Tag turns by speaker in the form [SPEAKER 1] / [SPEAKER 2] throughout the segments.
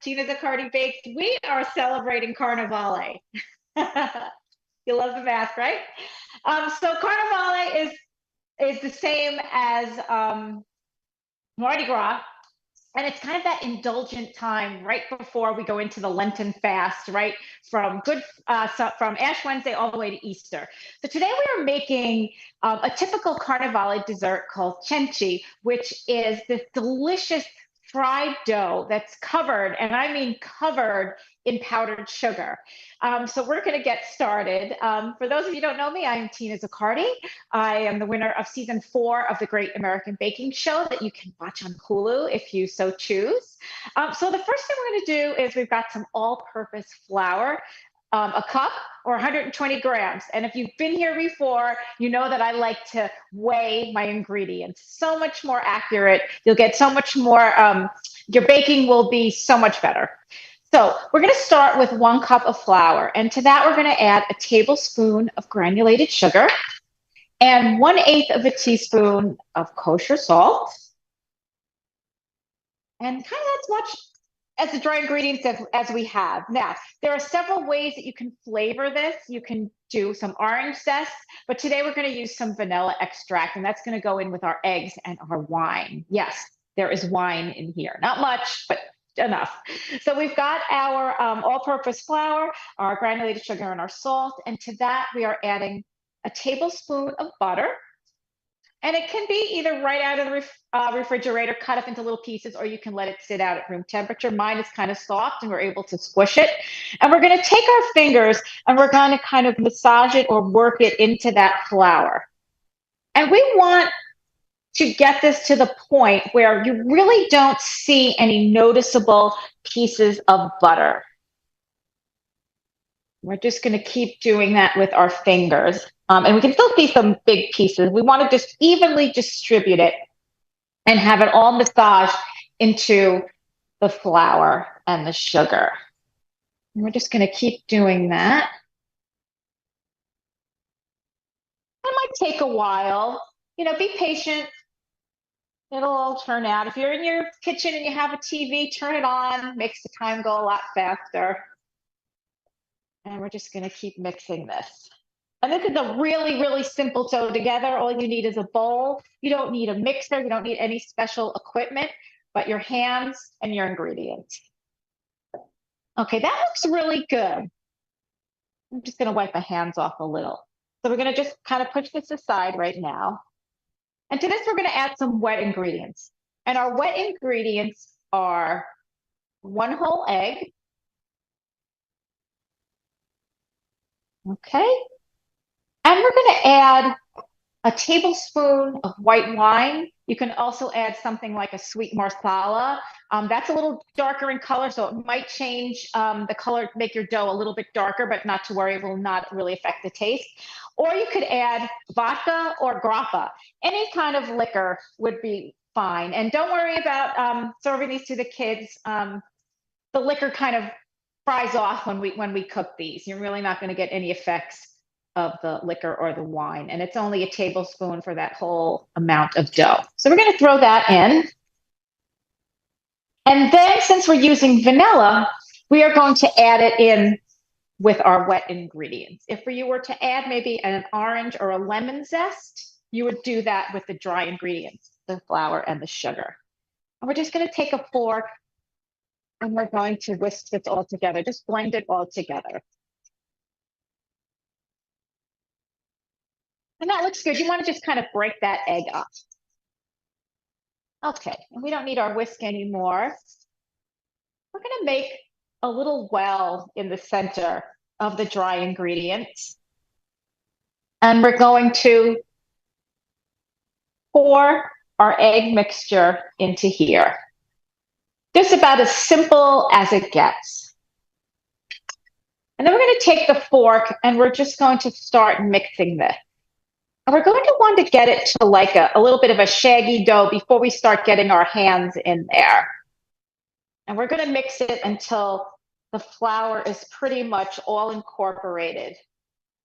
[SPEAKER 1] Tina Zaccardi Bakes. We are celebrating Carnivale. You love the math, right? So Carnivale is the same as Mardi Gras, and it's kind of that indulgent time right before we go into the Lenten fast, right? From Ash Wednesday all the way to Easter. So today we are making a typical Carnivale dessert called cenci, which is this delicious fried dough that's covered, and I mean covered, in powdered sugar. So we're going to get started. For those of you who don't know me, I am Tina Zaccardi. I am the winner of season 4 of the Great American Baking Show that you can watch on Hulu if you so choose. So the first thing we're going to do is we've got some all-purpose flour, a cup or 120 grams. And if you've been here before, you know that I like to weigh my ingredients. So much more accurate. You'll get so much more, your baking will be so much better. So we're going to start with 1 cup of flour. And to that, we're going to add a tablespoon of granulated sugar and 1/8 of a teaspoon of kosher salt. And kind of as much as the dry ingredients as we have. Now, there are several ways that you can flavor this. You can do some orange zest, but today we're going to use some vanilla extract, and that's going to go in with our eggs and our wine. Yes, there is wine in here. Not much, but enough. So we've got our all-purpose flour, our granulated sugar, and our salt, and to that we are adding a tablespoon of butter. And it can be either right out of the refrigerator, cut up into little pieces, or you can let it sit out at room temperature. Mine is kind of soft and we're able to squish it. And we're going to take our fingers and we're going to kind of massage it or work it into that flour. And we want to get this to the point where you really don't see any noticeable pieces of butter. We're just going to keep doing that with our fingers. And we can still see some big pieces. We want to just evenly distribute it and have it all massaged into the flour and the sugar. And we're just going to keep doing that. It might take a while. You know, be patient. It'll all turn out. If you're in your kitchen and you have a TV, turn it on. Makes the time go a lot faster. And we're just going to keep mixing this. And this is a really, really simple dough together. All you need is a bowl. You don't need a mixer. You don't need any special equipment, but your hands and your ingredients. Okay, that looks really good. I'm just going to wipe my hands off a little. So we're going to just kind of push this aside right now. And to this, we're going to add some wet ingredients. And our wet ingredients are 1 whole egg. Okay. And we're going to add a tablespoon of white wine. You can also add something like a sweet marsala. That's a little darker in color, so it might change the color, make your dough a little bit darker, but not to worry, it will not really affect the taste. Or you could add vodka or grappa. Any kind of liquor would be fine. And don't worry about serving these to the kids. The liquor kind of fries off when we cook these. You're really not going to get any effects of the liquor or the wine. And it's only a tablespoon for that whole amount of dough. So we're going to throw that in. And then since we're using vanilla, we are going to add it in with our wet ingredients. If you were to add maybe an orange or a lemon zest, you would do that with the dry ingredients, the flour and the sugar. And we're just going to take a fork and we're going to whisk this all together. Just blend it all together. And that looks good. You want to just kind of break that egg up. Okay, and we don't need our whisk anymore. We're going to make a little well in the center of the dry ingredients. And we're going to pour our egg mixture into here. Just about as simple as it gets. And then we're going to take the fork and we're just going to start mixing this. And we're going to want to get it to like a little bit of a shaggy dough before we start getting our hands in there. And we're going to mix it until the flour is pretty much all incorporated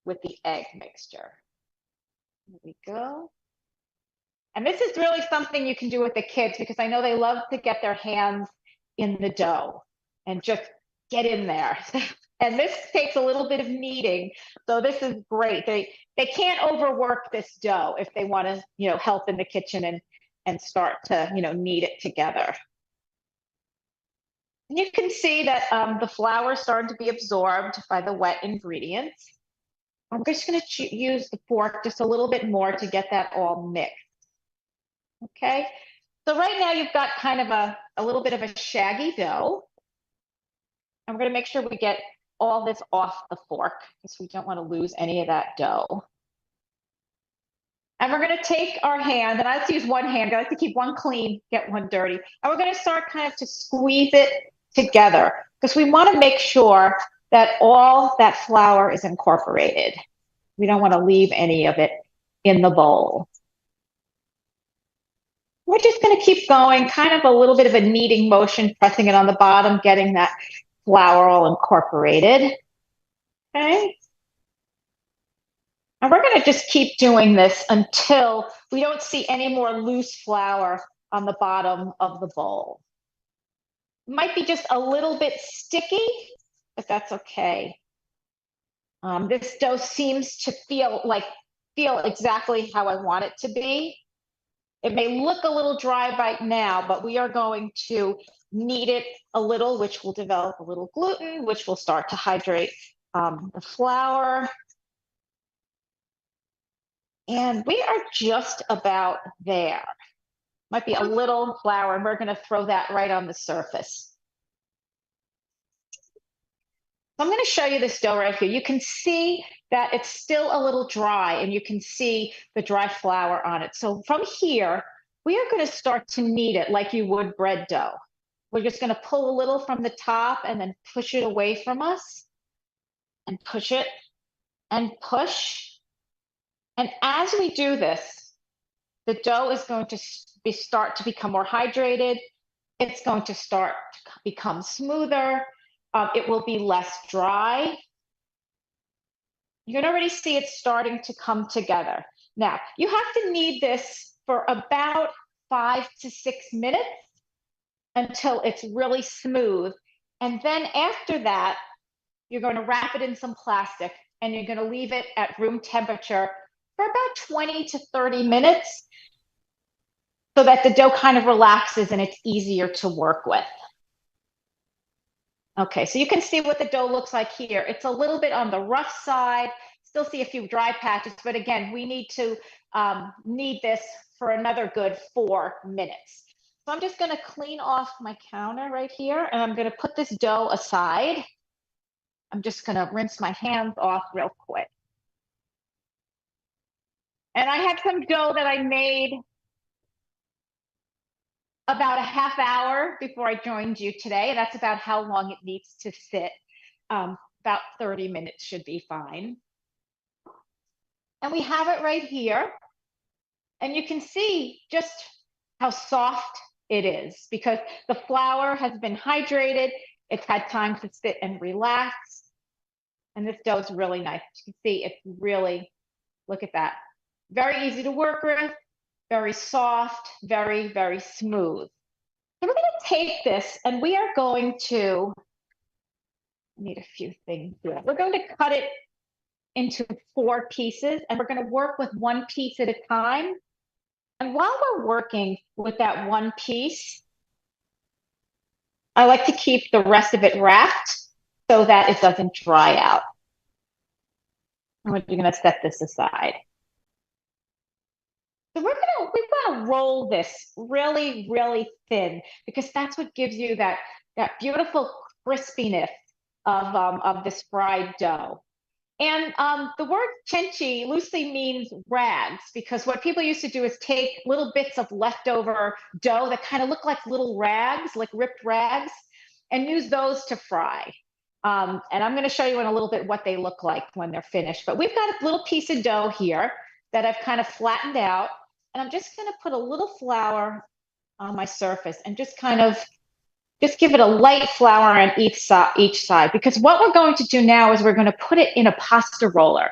[SPEAKER 1] with the egg mixture. There we go. And this is really something you can do with the kids because I know they love to get their hands in the dough. and just get in there. And this takes a little bit of kneading, so this is great. They can't overwork this dough if they want to, help in the kitchen and start to, knead it together. And you can see that the flour is starting to be absorbed by the wet ingredients. I'm just going to use the fork just a little bit more to get that all mixed. Okay, so right now you've got kind of a little bit of a shaggy dough. And we're going to make sure we get all this off the fork because we don't want to lose any of that dough. And we're going to take our hand, and I like to use one hand. I like to keep one clean, get one dirty. And we're going to start kind of to squeeze it together because we want to make sure that all that flour is incorporated. We don't want to leave any of it in the bowl. We're just going to keep going, kind of a little bit of a kneading motion, pressing it on the bottom, getting that flour all incorporated. Okay. And we're going to just keep doing this until we don't see any more loose flour on the bottom of the bowl. It might be just a little bit sticky, but that's okay. This dough seems to feel exactly how I want it to be. It may look a little dry right now, but we are going to knead it a little, which will develop a little gluten, which will start to hydrate the flour. And we are just about there. Might be a little flour, and we're going to throw that right on the surface. So I'm going to show you this dough right here. You can see that it's still a little dry, and you can see the dry flour on it. So from here, we are going to start to knead it like you would bread dough. We're just going to pull a little from the top and then push it away from us and push it and push. And as we do this, the dough is going to start to become more hydrated. It's going to start to become smoother. It will be less dry. You can already see it starting to come together. Now, you have to knead this for about 5 to 6 minutes until it's really smooth. And then after that, you're going to wrap it in some plastic and you're going to leave it at room temperature for about 20 to 30 minutes so that the dough kind of relaxes and it's easier to work with. Okay, so you can see what the dough looks like here. It's a little bit on the rough side. Still see a few dry patches, but again, we need to knead this for another good 4 minutes. So I'm just going to clean off my counter right here, and I'm going to put this dough aside. I'm just going to rinse my hands off real quick. And I had some dough that I made about a half hour before I joined you today. That's about how long it needs to sit. About 30 minutes should be fine. And we have it right here. And you can see just how soft it is because the flour has been hydrated. It's had time to sit and relax. And this dough is really nice. You can see it's really, look at that. Very easy to work with, very soft, very, very smooth. So we're going to take this and we are going to, need a few things here. We're going to cut it into 4 pieces and we're going to work with 1 piece at a time. And while we're working with that 1 piece, I like to keep the rest of it wrapped so that it doesn't dry out. And we're going to set this aside. So we're going to roll this really, really thin because that's what gives you that beautiful crispiness of this fried dough. And the word chenchi loosely means rags because what people used to do is take little bits of leftover dough that kind of look like little rags, like ripped rags, and use those to fry. And I'm going to show you in a little bit what they look like when they're finished. But we've got a little piece of dough here that I've kind of flattened out. And I'm just going to put a little flour on my surface and just kind of give it a light flour on each side, because what we're going to do now is we're going to put it in a pasta roller.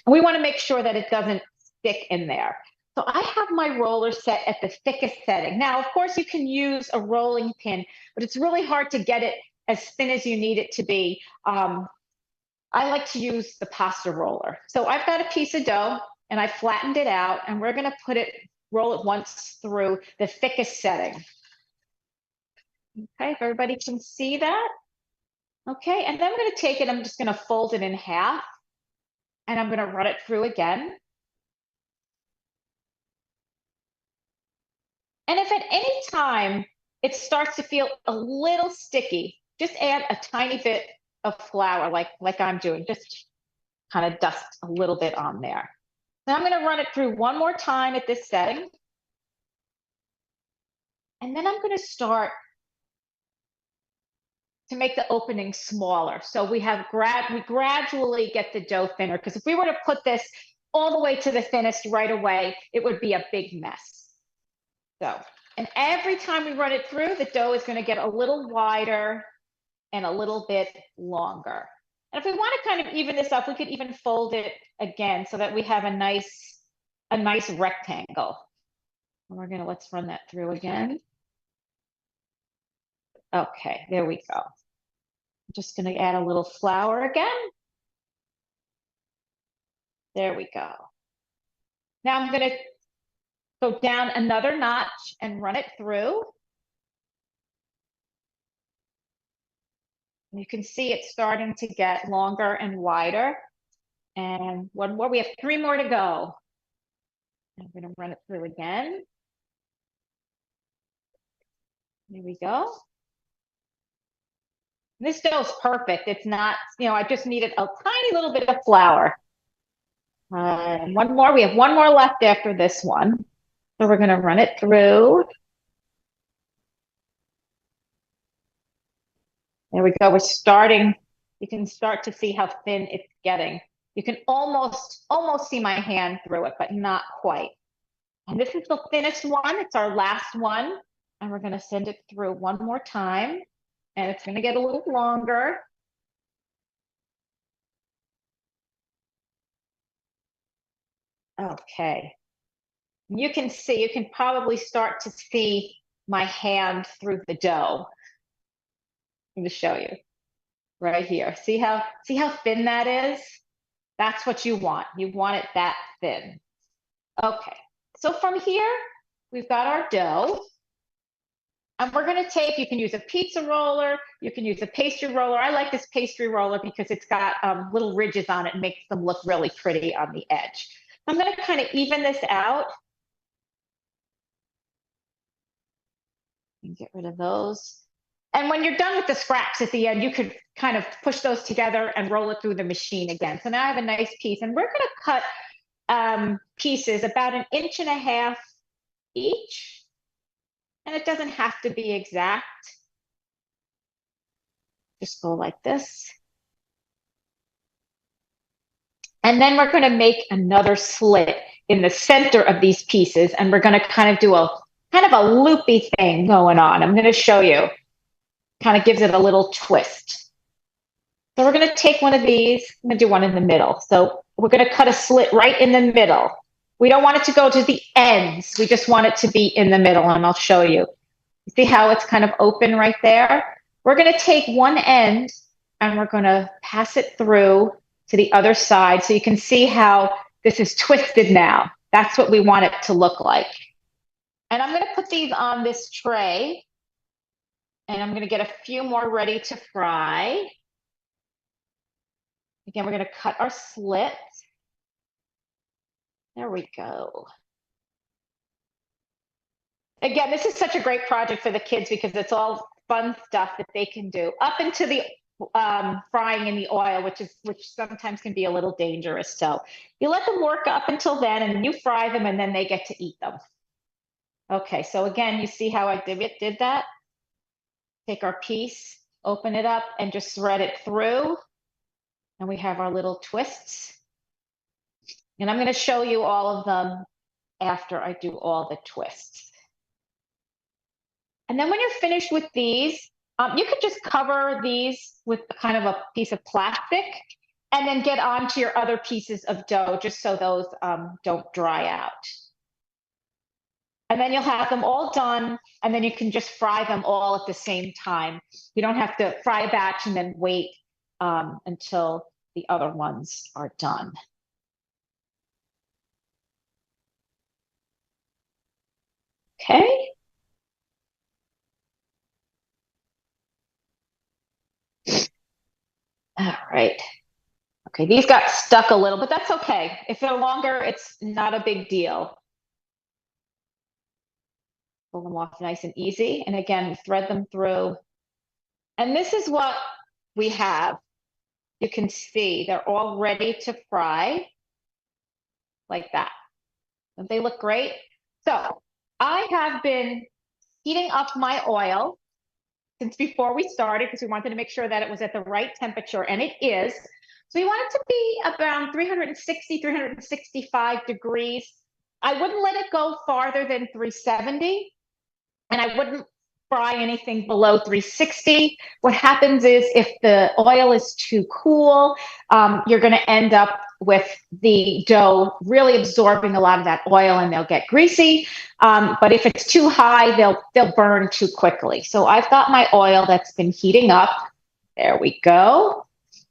[SPEAKER 1] And we want to make sure that it doesn't stick in there. So I have my roller set at the thickest setting. Now, of course, you can use a rolling pin, but it's really hard to get it as thin as you need it to be. I like to use the pasta roller. So I've got a piece of dough and I flattened it out, and we're going to roll it once through the thickest setting. Okay, if everybody can see that. Okay, and then I'm going to take it, I'm just going to fold it in half, and I'm going to run it through again. And if at any time it starts to feel a little sticky, just add a tiny bit of flour like I'm doing, just kind of dust a little bit on there. Now I'm going to run it through one more time at this setting. And then I'm going to start to make the opening smaller. So we gradually get the dough thinner, because if we were to put this all the way to the thinnest right away, it would be a big mess. So, and every time we run it through, the dough is going to get a little wider and a little bit longer. And if we want to kind of even this up, we could even fold it again so that we have a nice rectangle. And we're going to, let's run that through again. Okay, there we go. I'm just going to add a little flour again. There we go. Now I'm going to go down another notch and run it through. You can see it's starting to get longer and wider. And one more, we have 3 more to go. I'm going to run it through again. There we go. This dough is perfect. It's not, I just needed a tiny little bit of flour. One more, we have 1 more left after this one. So we're going to run it through. There we go. We're starting. You can start to see how thin it's getting. You can almost see my hand through it, but not quite. And this is the thinnest one. It's our last one. And we're going to send it through one more time. And it's going to get a little longer. Okay. You can see, you can probably start to see my hand through the dough. I'm going to show you right here. See how thin that is? That's what you want. You want it that thin. Okay. So from here, we've got our dough. And we're going to take, you can use a pizza roller, you can use a pastry roller. I like this pastry roller because it's got little ridges on it and makes them look really pretty on the edge. I'm going to kind of even this out. And get rid of those. And when you're done with the scraps at the end, you could kind of push those together and roll it through the machine again. So now I have a nice piece, and we're going to cut pieces about 1.5 inches each. And it doesn't have to be exact. Just go like this. And then we're going to make another slit in the center of these pieces, and we're going to kind of do a loopy thing going on. I'm going to show you. Kind of gives it a little twist. So we're going to take one of these. I'm going to do one in the middle. So we're going to cut a slit right in the middle. We don't want it to go to the ends. We just want it to be in the middle, and I'll show you. See how it's kind of open right there? We're going to take one end, and we're going to pass it through to the other side so you can see how this is twisted now. That's what we want it to look like. And I'm going to put these on this tray, and I'm going to get a few more ready to fry. Again, we're going to cut our slits. There we go. Again, this is such a great project for the kids because it's all fun stuff that they can do up into the frying in the oil, which sometimes can be a little dangerous. So you let them work up until then, and you fry them, and then they get to eat them. Okay, so again, you see how I did that? Take our piece, open it up, and just thread it through. And we have our little twists. And I'm going to show you all of them after I do all the twists. And then when you're finished with these, you could just cover these with kind of a piece of plastic and then get onto your other pieces of dough just so those don't dry out. And then you'll have them all done, and then you can just fry them all at the same time. You don't have to fry a batch and then wait until the other ones are done. Okay. All right. Okay, these got stuck a little, but that's okay. If they're longer, it's not a big deal. Pull them off nice and easy. And again, thread them through. And this is what we have. You can see they're all ready to fry like that. Don't they look great? So I have been heating up my oil since before we started because we wanted to make sure that it was at the right temperature, and it is. So we want it to be around 360, 365 degrees. I wouldn't let it go farther than 370, and I wouldn't fry anything below 360. What happens is if the oil is too cool, you're going to end up with the dough really absorbing a lot of that oil, and they'll get greasy. But if it's too high, they'll burn too quickly. So I've got my oil that's been heating up. There we go.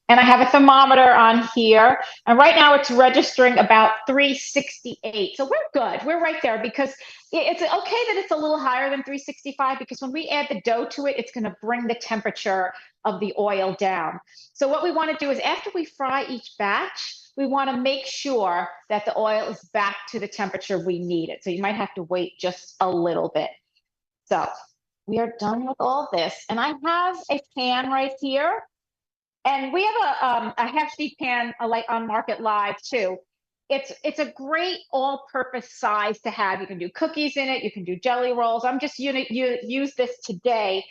[SPEAKER 1] And I have a thermometer on here. And right now it's registering about 368. So we're good. We're right there because it's okay that it's a little higher than 365 because when we add the dough to it, it's going to bring the temperature of the oil down. So what we want to do is after we fry each batch, we want to make sure that the oil is back to the temperature we need it. So you might have to wait just a little bit. So we are done with all this. And I have a pan right here. And we have a half sheet pan on MARKET.live too. It's a great all-purpose size to have. You can do cookies in it. You can do jelly rolls. I'm just use this today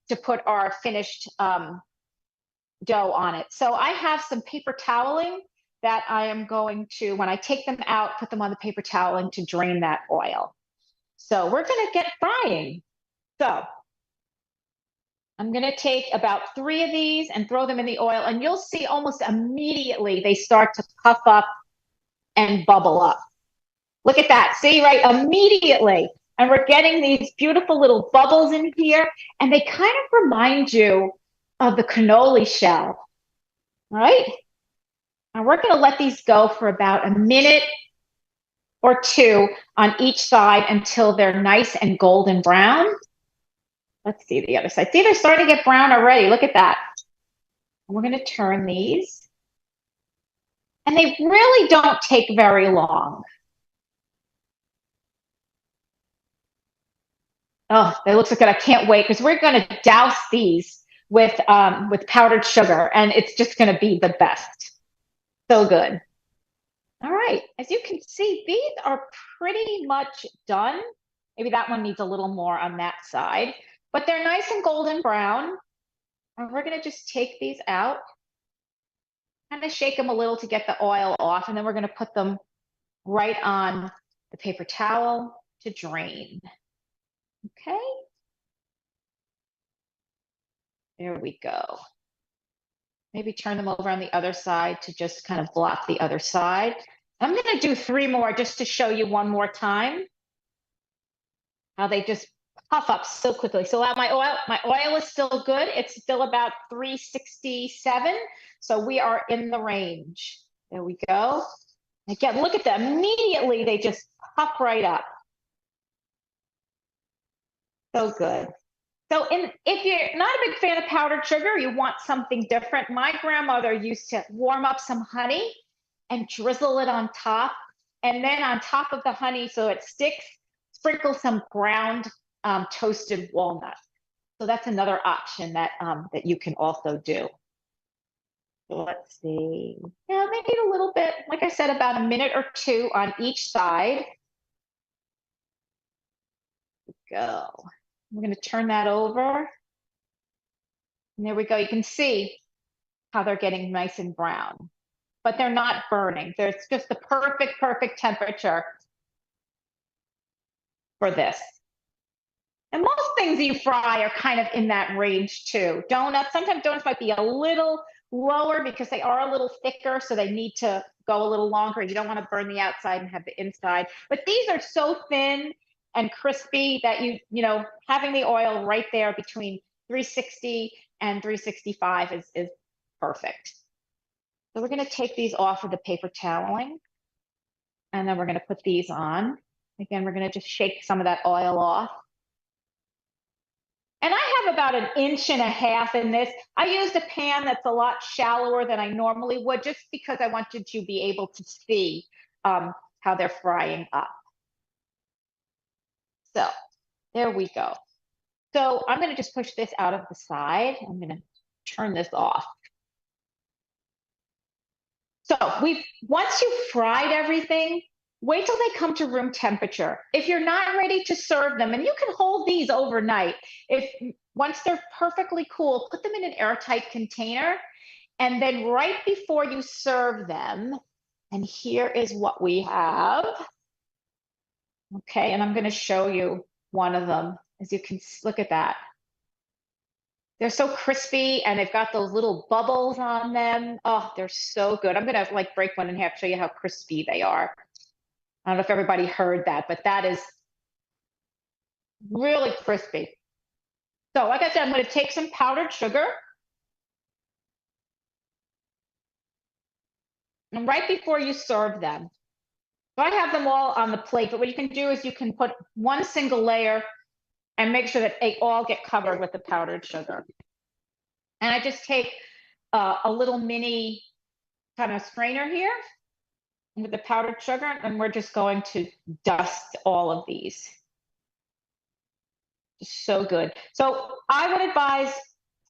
[SPEAKER 1] to put our finished dough on it. So I have some paper toweling that I am going to, when I take them out, put them on the paper toweling to drain that oil. So we're going to get frying. So I'm going to take about 3 of these and throw them in the oil, and you'll see almost immediately they start to puff up and bubble up. Look at that. See, right? Immediately. And we're getting these beautiful little bubbles in here, and they kind of remind you of the cannoli shell, right? And we're going to let these go for about a minute or two on each side until they're nice and golden brown. Let's see the other side. See, they're starting to get brown already. Look at that. We're going to turn these. And they really don't take very long. Oh, they look so good. I can't wait because we're going to douse these with powdered sugar, and it's just going to be the best. So good. All right. As you can see, these are pretty much done. Maybe that one needs a little more on that side, but they're nice and golden brown. And we're going to just take these out, kind of shake them a little to get the oil off, and then we're going to put them right on the paper towel to drain. Okay. There we go. Maybe turn them over on the other side to just kind of block the other side. I'm going to do 3 more just to show you one more time how they just puff up so quickly. So my oil is still good. It's still about 367. So we are in the range. There we go. Again, look at them. Immediately, they just puff right up. So good. So if you're not a big fan of powdered sugar, you want something different. My grandmother used to warm up some honey and drizzle it on top. And then on top of the honey, so it sticks, sprinkle some ground toasted walnut. So that's another option that you can also do. So let's see. Yeah, maybe a little bit, like I said, about a minute or 2 on each side. Go. We're going to turn that over. And there we go. You can see how they're getting nice and brown, but they're not burning. There's just the perfect temperature for this. And most things you fry are kind of in that range too. Donuts, sometimes donuts might be a little lower because they are a little thicker, so they need to go a little longer. You don't want to burn the outside and have the inside. But these are so thin and crispy that having the oil right there between 360 and 365 is perfect. So we're going to take these off of the paper toweling, and then we're going to put these on. Again, we're going to just shake some of that oil off. And I have about 1.5 inches in this. I used a pan that's a lot shallower than I normally would, just because I wanted to be able to see how they're frying up. So there we go. So I'm going to just push this out of the side. I'm going to turn this off. So once you've fried everything, wait till they come to room temperature. If you're not ready to serve them, and you can hold these overnight, once they're perfectly cool, put them in an airtight container, and then right before you serve them, and here is what we have. Okay, and I'm going to show you one of them. As you can look at that. They're so crispy, and they've got those little bubbles on them. Oh, they're so good. I'm going to break one in half, show you how crispy they are. I don't know if everybody heard that, but that is really crispy. So like I said, I'm going to take some powdered sugar. And right before you serve them, so I have them all on the plate, but what you can do is you can put one single layer and make sure that they all get covered with the powdered sugar. And I just take a little mini kind of strainer here with the powdered sugar, and we're just going to dust all of these. So good. So I would advise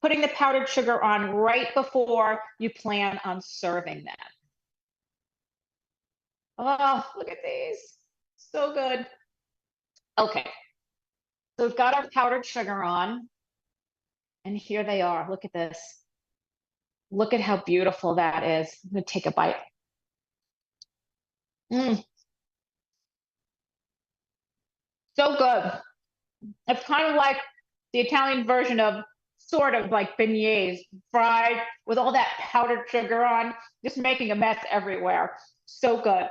[SPEAKER 1] putting the powdered sugar on right before you plan on serving them. Oh, look at these. So good. Okay. So we've got our powdered sugar on, and here they are. Look at this. Look at how beautiful that is. I'm going to take a bite. So good. It's kind of like the Italian version of sort of like beignets, fried with all that powdered sugar on, just making a mess everywhere. So good.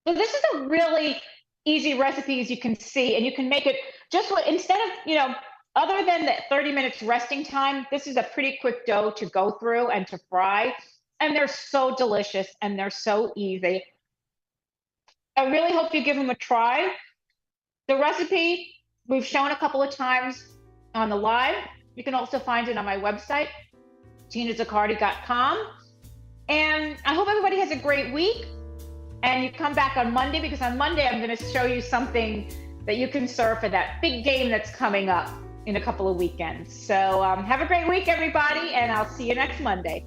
[SPEAKER 1] So this is a really easy recipe, as you can see, and you can make it just instead of, other than the 30 minutes resting time, this is a pretty quick dough to go through and to fry. And they're so delicious, and they're so easy. I really hope you give them a try. The recipe we've shown a couple of times on the live. You can also find it on my website, tinazaccardi.com. And I hope everybody has a great week. And you come back on Monday, because on Monday I'm going to show you something that you can serve for that big game that's coming up in a couple of weekends. So have a great week, everybody, and I'll see you next Monday.